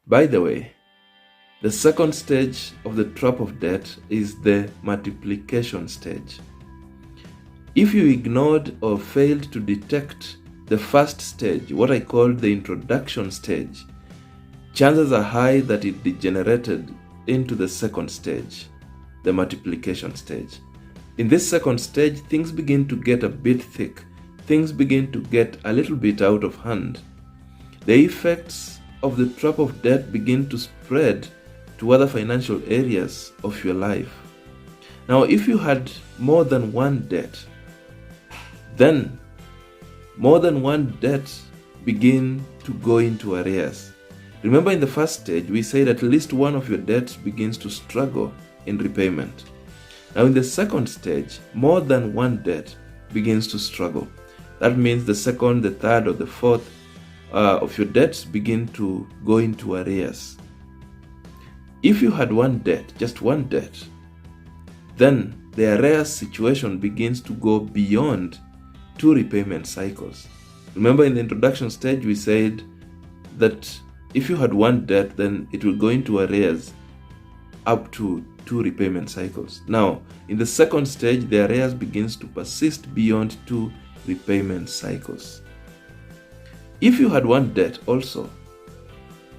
By the way, the second stage of the trap of debt is the multiplication stage. If you ignored or failed to detect the first stage, what I call the introduction stage, chances are high that it degenerated into the second stage, the multiplication stage. In this second stage, things begin to get a bit thick. Things begin to get a little bit out of hand. The effects of the trap of debt begin to spread to other financial areas of your life. Now, if you had more than one debt, then more than one debt begin to go into arrears. Remember, in the first stage, we said at least one of your debts begins to struggle in repayment. Now, in the second stage, more than one debt begins to struggle. That means the second, the third, or the fourth of your debts begin to go into arrears. If you had one debt, just one debt, then the arrears situation begins to go beyond 2 repayment cycles. Remember, in the introduction stage, we said that if you had one debt, then it will go into arrears up to 2 repayment cycles. Now, in the second stage, the arrears begins to persist beyond 2 repayment cycles. If you had one debt also,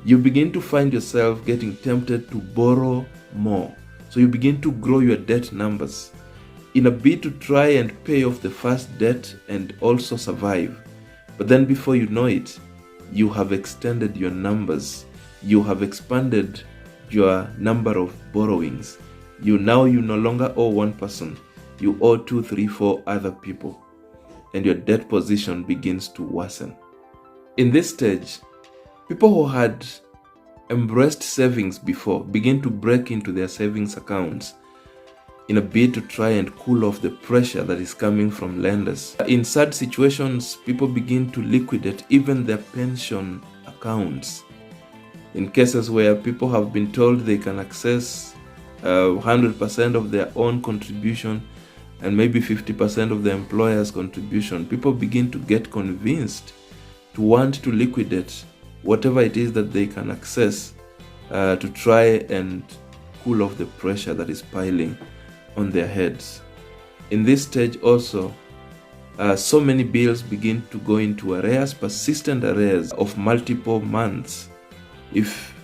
you begin to find yourself getting tempted to borrow more. So you begin to grow your debt numbers in a bid to try and pay off the first debt and also survive. But then before you know it, you have extended your numbers. You have expanded your number of borrowings. You no longer owe one person. You owe 2, 3, 4 other people. And your debt position begins to worsen. In this stage, people who had embraced savings before begin to break into their savings accounts in a bid to try and cool off the pressure that is coming from lenders. In such situations, people begin to liquidate even their pension accounts. In cases where people have been told they can access 100% of their own contribution and maybe 50% of the employer's contribution, people begin to get convinced to want to liquidate whatever it is that they can access to try and cool off the pressure that is piling on their heads. In this stage also, so many bills begin to go into arrears, persistent arrears of multiple months. If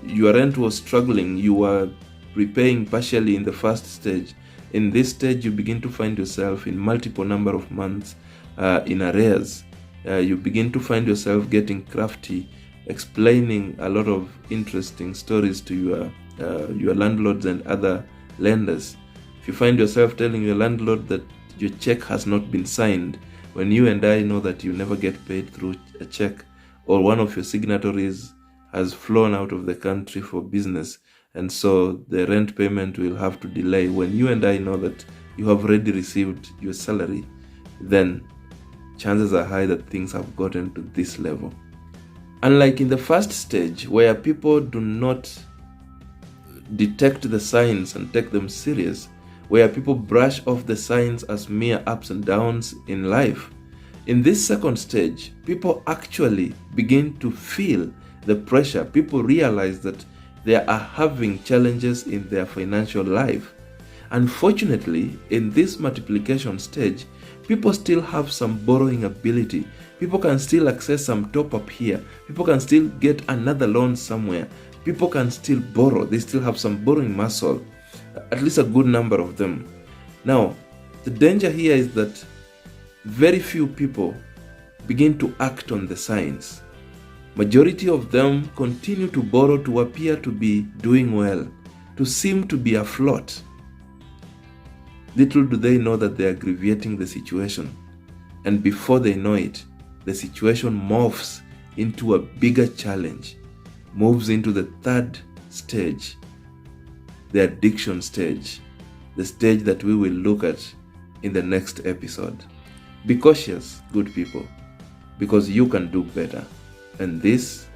your rent was struggling, you were repaying partially in the first stage. In this stage, you begin to find yourself in multiple number of months in arrears. You begin to find yourself getting crafty, explaining a lot of interesting stories to your landlords and other lenders. If you find yourself telling your landlord that your check has not been signed, when you and I know that you never get paid through a check, or one of your signatories has flown out of the country for business, and so the rent payment will have to delay, when you and I know that you have already received your salary, then chances are high that things have gotten to this level. Unlike in the first stage, where people do not detect the signs and take them serious, where people brush off the signs as mere ups and downs in life, in this second stage, people actually begin to feel the pressure. People realize that they are having challenges in their financial life. Unfortunately, in this multiplication stage, people still have some borrowing ability. People can still access some top-up here. People can still get another loan somewhere. People can still borrow. They still have some borrowing muscle, at least a good number of them. Now, the danger here is that very few people begin to act on the signs. Majority of them continue to borrow to appear to be doing well, to seem to be afloat. Little do they know that they are aggravating the situation. And before they know it, the situation morphs into a bigger challenge, moves into the third stage, the addiction stage, the stage that we will look at in the next episode. Be cautious, good people, because you can do better. And this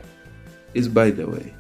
is By the Way.